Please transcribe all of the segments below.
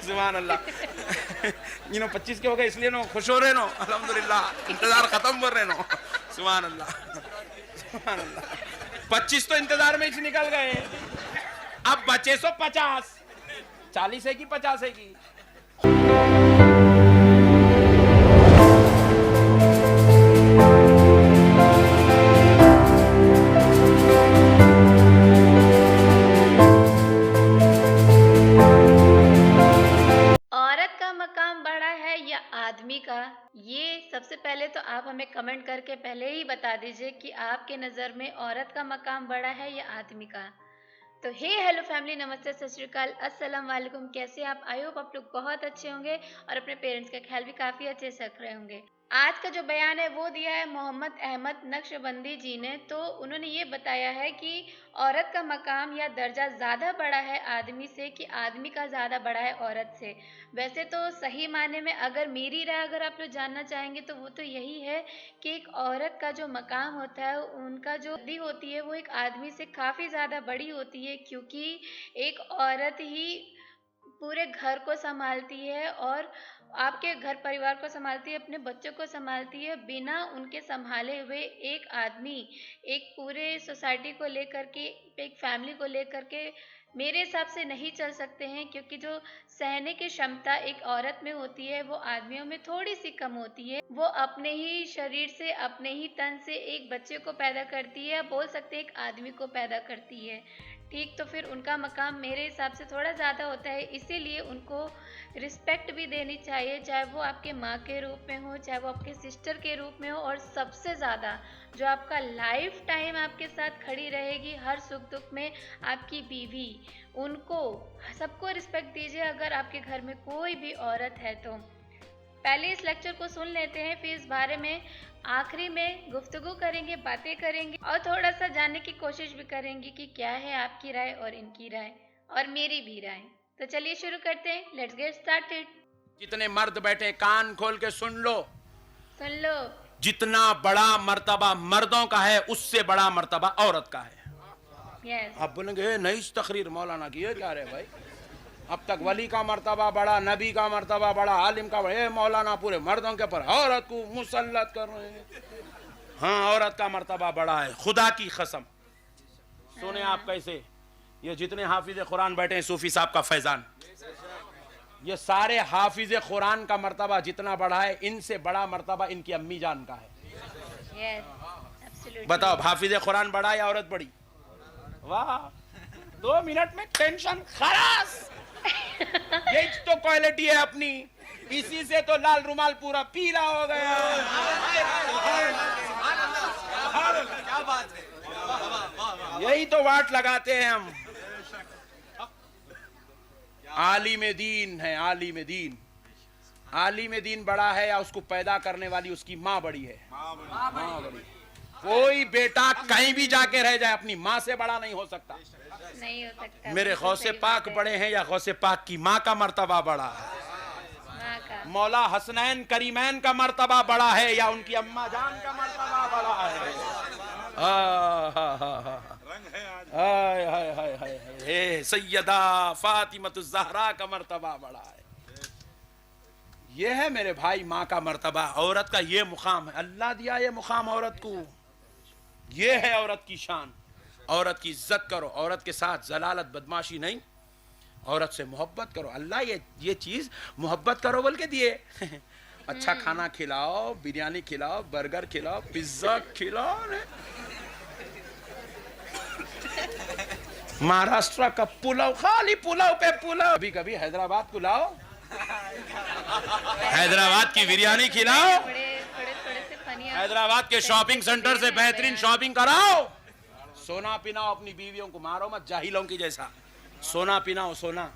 सुभान अल्लाह। 25 के हो गए इसलिए नो खुश हो रहे नो, अल्हम्दुलिल्लाह, इंतजार खत्म कर रहे नो। सुभान अल्लाह, सुभान अल्लाह। 25 तो इंतजार में ही निकल गए, अब बचे 50। 40 है कि 50 है की? औरत का मकाम बड़ा है या आदमी का? ये सबसे पहले तो आप हमें कमेंट करके पहले ही बता दीजिए कि आपके नज़र में औरत का मकाम बड़ा है या आदमी का। तो हे हेलो फैमिली, नमस्ते, सत श्री अकाल, अस्सलाम वालेकुम। कैसे आप? आई होप आप लोग बहुत अच्छे होंगे और अपने पेरेंट्स का ख्याल भी काफ़ी अच्छे से रख रहे होंगे। आज का जो बयान है वो दिया है मोहम्मद अहमद नक्शबंदी जी ने। तो उन्होंने ये बताया है कि औरत का मकाम या दर्जा ज़्यादा बड़ा है आदमी से कि आदमी का ज़्यादा बड़ा है औरत से। वैसे तो सही मायने में अगर मेरी राय अगर आप लोग जानना चाहेंगे तो वो तो यही है कि एक औरत का जो मकाम होता है, उनका जो गद्दी होती है वो एक आदमी से काफ़ी ज़्यादा बड़ी होती है, क्योंकि एक औरत ही पूरे घर को संभालती है और आपके घर परिवार को संभालती है, अपने बच्चों को संभालती है। बिना उनके संभाले हुए एक आदमी एक पूरे सोसाइटी को लेकर के, एक फैमिली को लेकर के मेरे हिसाब से नहीं चल सकते हैं, क्योंकि जो सहने की क्षमता एक औरत में होती है वो आदमियों में थोड़ी सी कम होती है। वो अपने ही शरीर से, अपने ही तन से एक बच्चे को पैदा करती है, बोल सकते हैं एक आदमी को पैदा करती है। ठीक, तो फिर उनका मकाम मेरे हिसाब से थोड़ा ज़्यादा होता है, इसीलिए उनको रिस्पेक्ट भी देनी चाहिए, चाहे वो आपके माँ के रूप में हो, चाहे वो आपके सिस्टर के रूप में हो, और सबसे ज़्यादा जो आपका लाइफ टाइम आपके साथ खड़ी रहेगी हर सुख दुख में, आपकी बीवी। उनको सबको रिस्पेक्ट दीजिए अगर आपके घर में कोई भी औरत है तो। पहले इस लेक्चर को सुन लेते हैं, फिर इस बारे में आखिरी में गुफ्तगू करेंगे, बातें करेंगे और थोड़ा सा जानने की कोशिश भी करेंगे कि क्या है आपकी राय और इनकी राय और मेरी भी राय। तो चलिए शुरू करते हैं, लेट्स गेट स्टार्टेड। जितने मर्द बैठे कान खोल के सुन लो, सुन लो। जितना बड़ा मर्तबा मर्दों का है उससे बड़ा मर्तबा औरत का है। यस। आप बोलेंगे नहीं तकरीर मौलाना की, ये क्या रहे भाई? अब तक वली का मर्तबा बड़ा, नबी का मर्तबा बड़ा, आलिम का बड़ा, ये मौलाना पूरे मर्दों के ऊपर औरत को मुसल्लत कर रहे हैं। हाँ, औरत का मर्तबा बड़ा है, खुदा की कसम। सुने आप कैसे, ये जितने हाफिज कुरान बैठे हैं, सूफी साहब का फैजान, ये सारे हाफिज कुरान का मर्तबा जितना बड़ा है, इनसे बड़ा मर्तबा इनकी अम्मी जान का है। यस, बताओ, हाफिज कुरान बड़ा या औरत बड़ी? वाह, 2 मिनट में टेंशन खलास। ये तो क्वालिटी है अपनी, इसी से तो लाल रुमाल पूरा पीला हो गया। क्या बात है, यही तो वाट लगाते हैं हम। आलिम दीन है, आलिम दीन। आलिम दीन बड़ा है या उसको पैदा करने वाली उसकी माँ बड़ी है? माँ बड़ी। कोई बेटा कहीं भी जाके रह जाए, अपनी माँ से बड़ा नहीं हो सकता। नहीं हो सकता। मेरे गौसे पाक बड़े हैं या गौसे पाक की माँ का मर्तबा बड़ा है? माँ का। मौला मौला हसनैन करीमैन का मर्तबा बड़ा है या उनकी अम्मा जान का मर्तबा बड़ा है? हाय हाय हाय हाय, हे सैयदा फातिमतुज़ ज़हरा का मर्तबा बड़ा है। ये है मेरे भाई माँ का मर्तबा, औरत का ये मुकाम है। अल्लाह दिया ये मुकाम औरत को, ये है औरत की शान। औरत की इज्जत करो, औरत के साथ जलालत बदमाशी नहीं, औरत से मोहब्बत करो। अल्लाह ये चीज मोहब्बत करो बोल के दिए। अच्छा खाना खिलाओ, बिरयानी खिलाओ, बर्गर खिलाओ, पिज्जा खिलाओ। महाराष्ट्र का पुलाव, खाली पुलाव पे पुलाव। कभी कभी हैदराबाद पुलाव, हैदराबाद की बिरयानी खिलाओ, हैदराबाद के शॉपिंग सेंटर से बेहतरीन शॉपिंग कराओ। सोना पिनाओ अपनी बीवियों को, मारो मत जाहिलों की जैसा। सोना पिनाओ, सोना।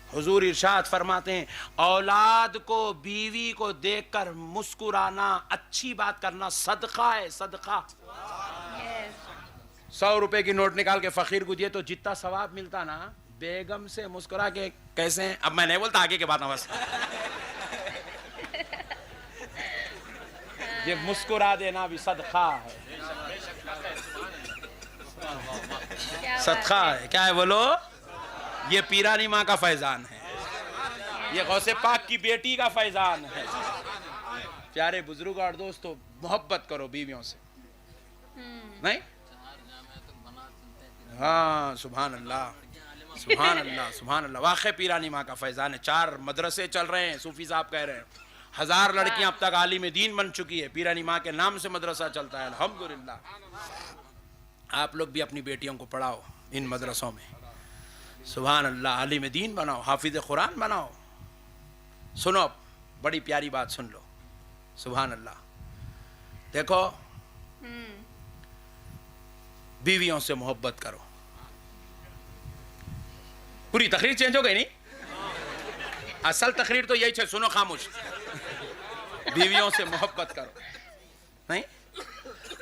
हुजूर इरशाद फरमाते हैं, औलाद को, बीवी को देखकर मुस्कुराना, अच्छी बात करना सदका है, सदका। 100 रुपए की नोट निकाल के फकीर को दिए तो जितना सवाब मिलता ना, बेगम से मुस्कुरा के कैसे हैं? अब मैं नहीं बोलता, आगे के बात ना बस। ये मुस्कुरा देना भी सदका है, सदका है। क्या है बोलो? ये पीरानी माँ का फैजान है, ये गौसे पाक की बेटी का फैजान है। प्यारे बुजुर्ग और दोस्तों, मोहब्बत करो बीवियों से, नहीं? हाँ, सुभान अल्लाह, सुभान अल्लाह, सुभान अल्लाह। वाकई पीरानी माँ का फैजान है। 4 मदरसे चल रहे हैं, सूफी साहब कह रहे हैं, 1000 लड़कियां अब तक आलिम दीन बन चुकी है। पीरानी माँ के नाम से मदरसा चलता है, अल्हम्दुलिल्लाह। आप लोग भी अपनी बेटियों को पढ़ाओ इन मदरसों में, सुभान अल्लाह। आलिम दीन बनाओ, हाफिज कुरान बनाओ। सुनो, बड़ी प्यारी बात सुन लो, सुभान अल्लाह। देखो, बीवियों से मोहब्बत करो। पूरी तकरीर चेंज हो गई नहीं? असल तकरीर तो यही है, सुनो खामोश। बीवियों से मोहब्बत करो, नहीं?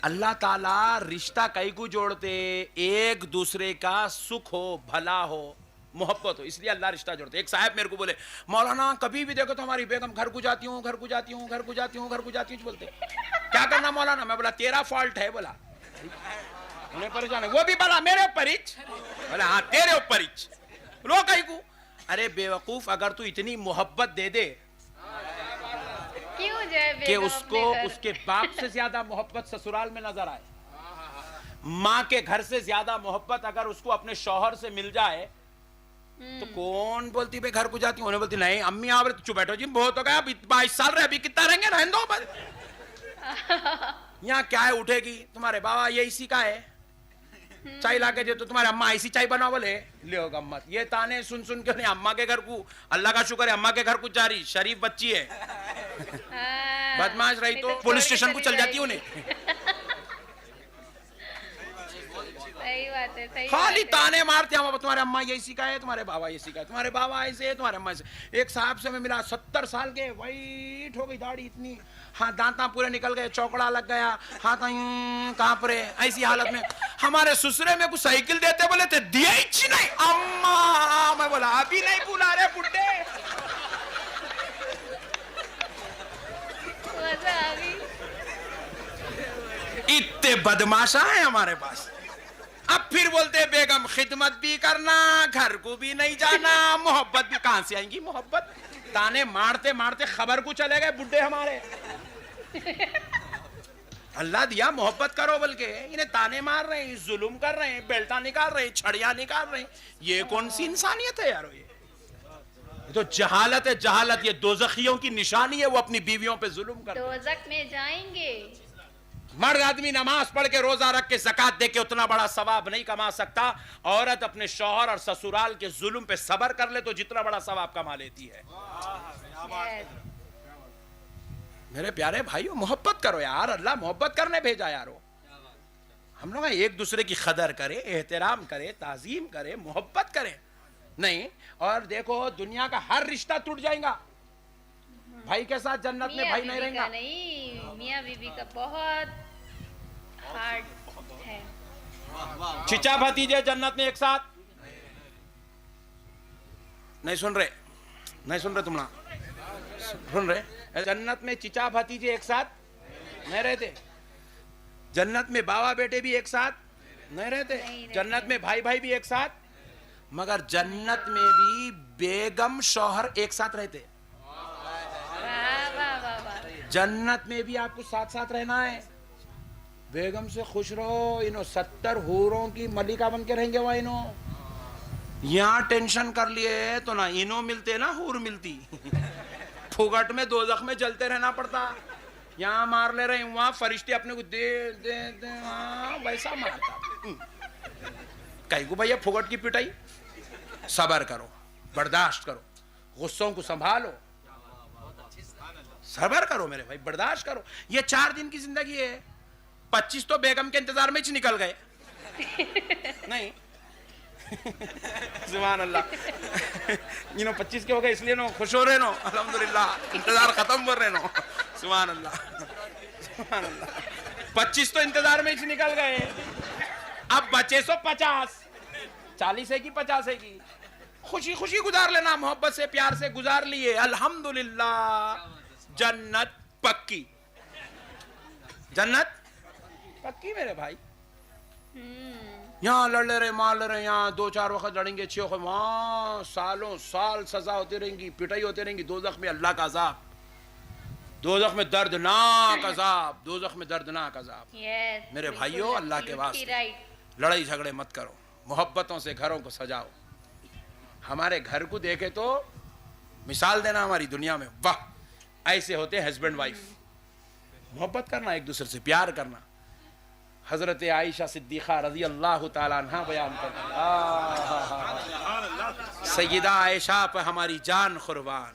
अल्लाह ताला रिश्ता कई को जोड़ते, एक दूसरे का सुख हो, भला हो, मोहब्बत हो, इसलिए अल्लाह रिश्ता जोड़ते। एक साहब मेरे को बोले, मौलाना कभी भी देखो तो हमारी बेगम घर को जाती हूँ, घर को जाती हूँ, घर को जाती हूँ, घर को जाती हूँ बोलते। क्या करना मौलाना? मैं बोला तेरा फॉल्ट है। बोला उन्हें परेशान है, वो भी बोला मेरे ऊपर ही। बोला हाँ तेरे ऊपर ही। लो कहीं को, अरे बेवकूफ, अगर तू इतनी मोहब्बत दे दे क्यों जाए कि उसको उसके बाप से ज्यादा मोहब्बत ससुराल में नजर आए, माँ के घर से ज्यादा मोहब्बत अगर उसको अपने शौहर से मिल जाए, तो कौन बोलती भाई घर को जाती हूँ? उन्हें बोलती नहीं अम्मी आप चुप बैठो जी, बहुत हो गया, अभी 22 साल रहे, अभी कितना रहेंगे, रहने दो बस। यहाँ क्या है, उठेगी तुम्हारे बाबा ये इसी का है, चाय ला के दे तो तुम्हारे अम्मा ऐसी चाय बनाओ, बोले ले गम्मत। ये ताने सुन सुन के नहीं, अम्मा के घर को, अल्लाह का शुक्र है अम्मा के घर को जा रही, शरीफ बच्ची है। बदमाश रही तो पुलिस स्टेशन को चल जाती उन्हें। सही बात है, सही खाली बात है। ताने मारते हैं, तुम्हारे अम्मा ये सिखा है, तुम्हारे बाबा ये सिखा है, तुम्हारे बाबा ऐसे है, तुम्हारे अम्मा ऐसे। एक साहब से मैं मिला, 70 साल के, वाइट हो गई दाढ़ी इतनी, हाँ दांता पूरे निकल गए, चौकड़ा लग गया, हाथ कहाँ पर है, ऐसी हालत में। हमारे ससुरे में कुछ साइकिल देते, बोले थे दिया ही नहीं अम्मा। मैं बोला अभी नहीं बुला रहे बुड्ढे। मजा आ गई। इतने बदमाशा है हमारे पास। अब फिर बोलते बेगम खिदमत भी करना, घर को भी नहीं जाना, मोहब्बत भी कहां से आएंगी मोहब्बत? ताने मारते मारते खबर को चले गए बुड्ढे हमारे। अल्लाह दिया मोहब्बत करो, बल्कि इन्हें ताने मार रहे हैं, जुल्म कर रहे हैं, बेल्टा निकाल रहे हैं, छड़ियां निकाल रहे हैं। ये कौन सी इंसानियत है यारो? ये तो जहालत है, जहालत। ये दोज़खियों की निशानी है, वो अपनी बीवियों पे जुल्म कर। दोज़ख में जाएंगे। मर्द आदमी नमाज पढ़ के रोजा रख के ज़कात दे के उतना बड़ा सवाब नहीं कमा सकता। औरत अपने शौहर और ससुराल के जुल्म पे सबर कर ले तो जितना बड़ा सवाब कमा लेती है। मेरे प्यारे भाइयों, मोहब्बत करो यार, अल्लाह मोहब्बत करने भेजा यारो। हम लोग एक दूसरे की कदर करें, एहतराम करें, ताजीम करें, मोहब्बत करें, नहीं? और देखो दुनिया का हर रिश्ता टूट जाएगा, भाई के साथ जन्नत में भाई नहीं रहेगा। नहीं, मियाँ बीबी का बहुत हार्ड है। चिचा भतीजे जन्नत में एक साथ नहीं सुन रहे, नहीं सुन रहे, तुम ना सुन रहे? जन्नत में चिचा भतीजे एक साथ नहीं रहते, जन्नत में बाबा बेटे भी एक साथ नहीं रहते, जन्नत में भाई भाई भी एक साथ, मगर जन्नत में भी बेगम शौहर एक साथ रहते। जन्नत में भी आपको साथ साथ रहना है, बेगम से खुश रहो। इनो 70 हूरों की मलिका बन के रहेंगे वह। इनो यहाँ टेंशन कर लिए तो ना इनो मिलते ना हूर मिलती। फुगट में दोज़ख में जलते रहना पड़ता। यहाँ मार ले रहे, वहां फरिश्ते अपने को दे दे दे, वैसा मारता। कहीं को भैया फुगट की पिटाई। सबर करो, बर्दाश्त करो, गुस्सों को संभालो, सबर करो मेरे भाई, बर्दाश्त करो। ये 4 दिन की जिंदगी है, 25 तो बेगम के इंतजार में ही निकल गए। नहीं सुभान अल्लाह। 25 के हो गए इसलिए नो खुश हो रहे नो, अल्हम्दुलिल्लाह, इंतजार खत्म कर रहे नो। सुभान अल्लाह, सुभान अल्लाह। 25 तो इंतजार में ही निकल गए, अब बचे 50, 40 है कि 50 है की। खुशी खुशी गुजार लेना, मोहब्बत से प्यार से गुजार लिए, अल्हम्दुलिल्लाह, जन्नत पक्की, जन्नत पक्की मेरे भाई। यहाँ लड़ ले रहे, मार ले रहे, यहाँ 2-4 वक्त लड़ेंगे, 6 वक्त, वहाँ सालों साल सजा होती रहेंगी, पिटाई होती रहेंगी। दोज़ख में अल्लाह का अजाब, दोज़ख में दर्दनाक अजाब, दोज़ख में दर्दनाक अजाब। मेरे भाइयों, अल्लाह के वास्ते लड़ाई झगड़े मत करो, मोहब्बतों से घरों को सजाओ। हमारे घर को देखे तो मिसाल देना हमारी दुनिया में, वाह ऐसे होते हैं हस्बैंड वाइफ। मोहब्बत करना, एक दूसरे से प्यार करना। हजरत आयशा सिद्दीक़ा रज़ी अल्लाह ताला अन्हा बयान करती, सैयदा आयशा पर हमारी जान कुर्बान,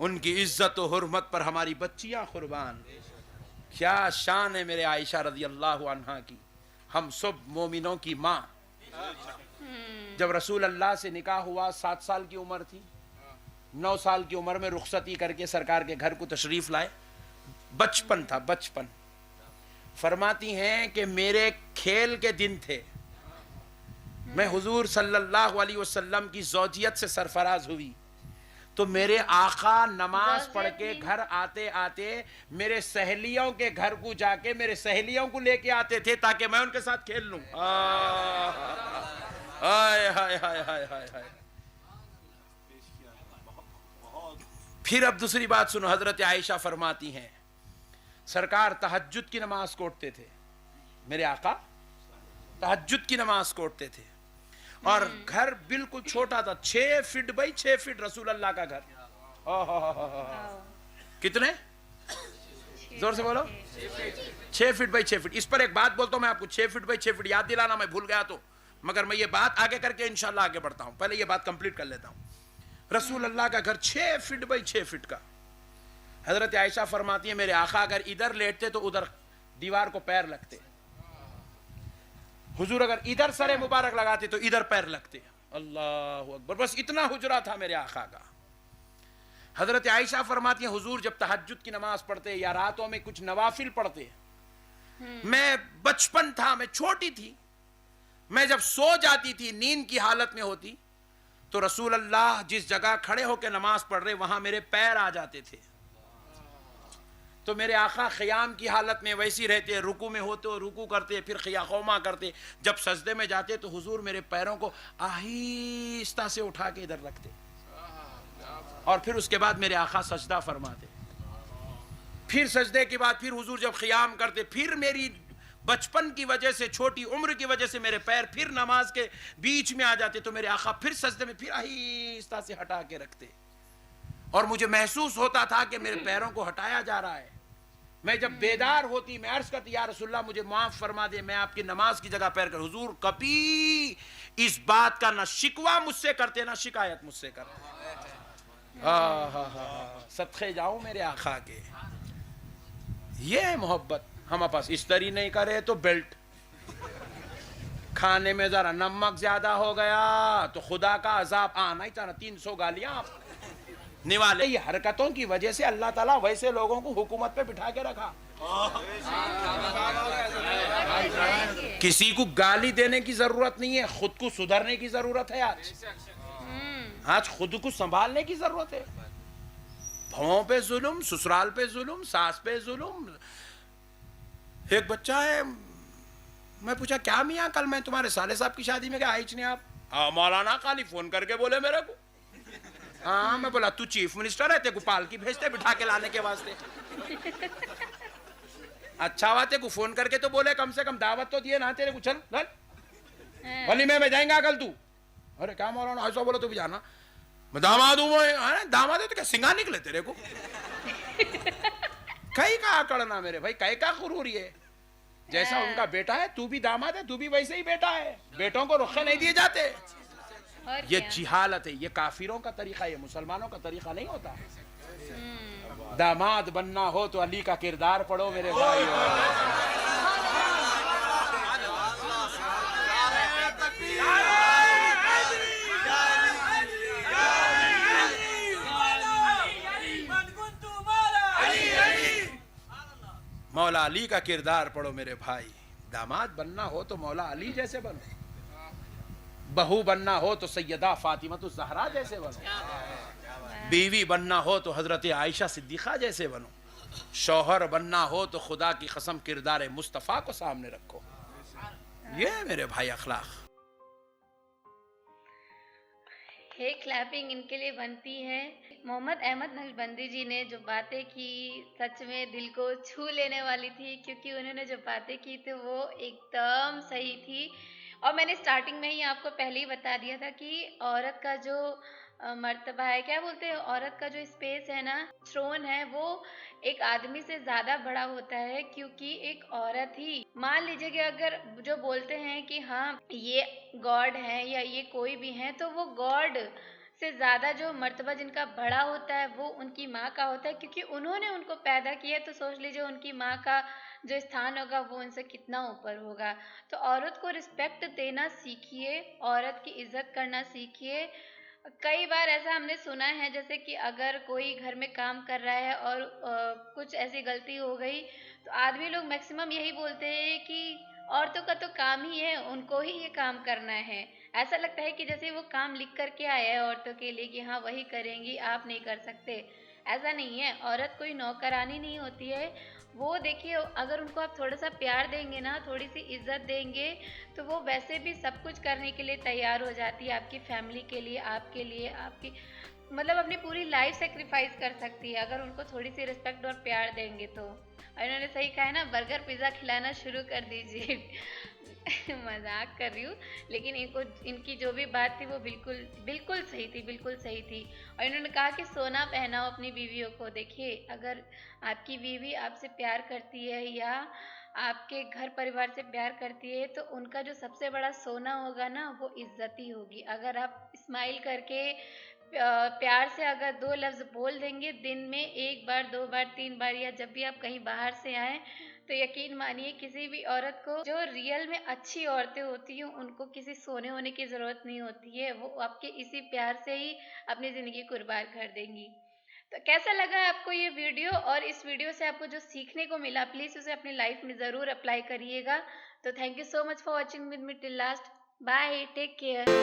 उनकी इज्जत और हुर्मत पर हमारी बच्चियां कुर्बान। क्या शान है मेरे आयशा रज़ी अल्लाह अन्हा की, हम सब मोमिनों की माँ। जब रसूल अल्लाह से निकाह हुआ 7 साल की उम्र थी, 9 साल की उम्र में रुखसती करके सरकार के घर को तशरीफ लाए। बचपन था, बचपन। फरमाती हैं कि मेरे खेल के दिन थे, मैं हुजूर सल्लल्लाहु अलैहि वसल्लम की ज़ौजियत से सरफराज हुई तो मेरे आका नमाज पढ़ के घर आते आते मेरे सहेलियों के घर को जाके मेरे सहेलियों को लेके आते थे ताकि मैं उनके साथ खेल लूं। हाय हाय हाय हाय हाय। फिर अब दूसरी बात सुनो, हजरत आयशा फरमाती हैं सरकार तहज्जुद की नमाज कोटते थे, मेरे आका तहज्जुद की नमाज कोटते थे और घर बिल्कुल छोटा था, 6 फीट बाई 6 फीट रसूल अल्लाह का घर। कितने, जोर से बोलो, 6 फीट बाई 6 फीट। इस पर एक बात बोलता हूं मैं आपको, 6 फीट बाई 6 फीट याद दिलाना, मैं भूल गया तो, मगर मैं ये बात आगे करके इंशाल्लाह आगे बढ़ता हूं, पहले ये बात कंप्लीट कर लेता हूं। रसूल अल्लाह का घर 6 फीट बाई 6 फीट का। हजरत आयशा फरमाती है मेरे आका अगर इधर लेटते तो उधर दीवार को पैर लगते, हुजूर अगर इधर सरे मुबारक लगाते तो इधर पैर लगते। अल्लाह अकबर, बस इतना हुजरा था मेरे आका का। हजरत आयशा फरमाती है हुजूर जब तहज्जुद की नमाज पढ़ते या रातों में कुछ नवाफिल पढ़ते, मैं बचपन था, मैं छोटी थी, मैं जब सो जाती थी, नींद की हालत में होती तो रसूल अल्लाह जिस जगह खड़े होकर नमाज पढ़ रहे वहां मेरे पैर आ जाते थे। तो मेरे आका ख़याम की हालत में वैसी रहते, रुकू में होते रुकू करते, फिर ख़ियाखौमा करते, जब सजदे में जाते तो हुजूर मेरे पैरों को आहिस्ता से उठा के इधर रखते और फिर उसके बाद मेरे आका सजदा फरमाते। फिर सजदे के बाद फिर हुजूर जब ख़ियाम करते, फिर मेरी बचपन की वजह से, छोटी उम्र की वजह से मेरे पैर फिर नमाज के बीच में आ जाते तो मेरे आका फिर सजदे में फिर आहिस्ता से हटा के रखते और मुझे महसूस होता था कि मेरे पैरों को हटाया जा रहा है। मैं जब बेदार होती मैं अर्ज करती या रसूलल्लाह मुझे माफ फरमा दे, मैं आपकी नमाज की जगह पैर कर। हुजूर कभी इस बात का ना शिकवा मुझसे करते ना शिकायत मुझसे करते। सदके जाऊं मेरे आका के। ये है मोहब्बत। हमारे पास इस्तरी नहीं करे तो बेल्ट, खाने में जरा नमक ज्यादा हो गया तो खुदा का अजाब आना ही था ना, 300 गालियां आप निवाले। ये हरकतों की वजह से अल्लाह ताला वैसे लोगों को हुकूमत पे बिठा के रखा। किसी को गाली देने की जरूरत नहीं है, खुद को सुधरने की जरूरत है। आज खुद को संभालने की जरूरत है। भावों पे जुल्म, ससुराल पे जुल्म, सास पे जुल्म। एक बच्चा है, मैं पूछा क्या मियाँ कल मैं तुम्हारे साले साहब की शादी में गया, आई नहीं आप? मौलाना खाली फोन करके बोले मेरे को। हाँ, मैं बोला तू चीफ मिनिस्टर है, तेरे को पालकी भेजते बिठा के लाने के वास्ते। अच्छा हुआ तेरे को फोन करके तो बोले, कम से कम दावत तो दिए ना तेरे को। चल वलीमे में जाएंगा कल तू। अरे क्या मौलाना ऐसा बोलो, तू भी जाना। मैं दामाद हूँ। दामाद है तो क्या सिंगा निकले तेरे को? कई का आकड़ना मेरे भाई, कई का गुरूरी है। जैसा उनका बेटा है तू भी दामाद है, तू भी वैसे ही बेटा है। बेटों को रुखे नहीं दिए जाते। ये जिहालत है, ये काफिरों का तरीका, ये मुसलमानों का तरीका नहीं होता। दामाद बनना हो तो अली का किरदार पढ़ो मेरे भाई। मौला अली का किरदार पढ़ो मेरे भाई। दामाद बनना हो तो मौला अली जैसे बनो, बहू बनना हो तो सैयदा फातिमतुज़ ज़हरा जैसे बनो, बीवी बनना हो तो हजरत आयशा सिद्दीक़ा जैसे बनो, शौहर बनना हो तो खुदा की कसम किरदार मुस्तफ़ा को सामने रखो। ये है मेरे भाई अखलाक। हे क्लैपिंग इनके लिए बनती है। मोहम्मद अहमद नक्शबंदी जी ने जो बातें की सच में दिल को छू लेने वाली थी, क्योंकि उन्होंने जो बातें की थी वो एकदम सही थी। और मैंने स्टार्टिंग में ही आपको पहले ही बता दिया था कि औरत का जो मर्तबा है, क्या बोलते हैं, औरत का जो स्पेस है ना, थ्रोन है, वो एक आदमी से ज्यादा बड़ा होता है, क्योंकि एक औरत ही, मान लीजिए कि अगर जो बोलते हैं कि हाँ ये गॉड है या ये कोई भी है, तो वो गॉड से ज्यादा जो मर्तबा जिनका बड़ा होता है वो उनकी माँ का होता है, क्योंकि उन्होंने उनको पैदा किया। तो सोच लीजिए उनकी माँ का जो स्थान होगा वो उनसे कितना ऊपर होगा। तो औरत को रिस्पेक्ट देना सीखिए, औरत की इज्जत करना सीखिए। कई बार ऐसा हमने सुना है, जैसे कि अगर कोई घर में काम कर रहा है और कुछ ऐसी गलती हो गई, तो आदमी लोग मैक्सिमम यही बोलते हैं कि औरतों का तो काम ही है, उनको ही ये काम करना है। ऐसा लगता है कि जैसे वो काम लिख करके आया है औरतों के लिए कि हाँ वही करेंगी, आप नहीं कर सकते। ऐसा नहीं है, औरत कोई नौकरानी नहीं होती है। वो देखिए, अगर उनको आप थोड़ा सा प्यार देंगे ना, थोड़ी सी इज्जत देंगे, तो वो वैसे भी सब कुछ करने के लिए तैयार हो जाती है, आपकी फैमिली के लिए, आपकी मतलब अपनी पूरी लाइफ सेक्रीफाइस कर सकती है, अगर उनको थोड़ी सी रिस्पेक्ट और प्यार देंगे तो। और इन्होंने सही कहा है ना, बर्गर पिज़्ज़ा खिलाना शुरू कर दीजिए। मजाक कर रही हूँ, लेकिन इनको, इनकी जो भी बात थी वो बिल्कुल बिल्कुल सही थी, बिल्कुल सही थी। और इन्होंने कहा कि सोना पहनाओ अपनी बीवियों को। देखिए, अगर आपकी बीवी आपसे प्यार करती है या आपके घर परिवार से प्यार करती है, तो उनका जो सबसे बड़ा सोना होगा ना, वो इज्जत ही होगी। अगर आप स्माइल करके प्यार से अगर दो लफ्ज़ बोल देंगे दिन में, एक बार, दो बार, तीन बार, या जब भी आप कहीं बाहर से आए, तो यकीन मानिए किसी भी औरत को, जो रियल में अच्छी औरतें होती हैं, उनको किसी सोने होने की ज़रूरत नहीं होती है। वो आपके इसी प्यार से ही अपनी ज़िंदगी कुर्बान कर देंगी। तो कैसा लगा आपको ये वीडियो, और इस वीडियो से आपको जो सीखने को मिला, प्लीज़ उसे अपनी लाइफ में ज़रूर अप्लाई करिएगा। तो thank you so much for watching with me till last. Bye, take care.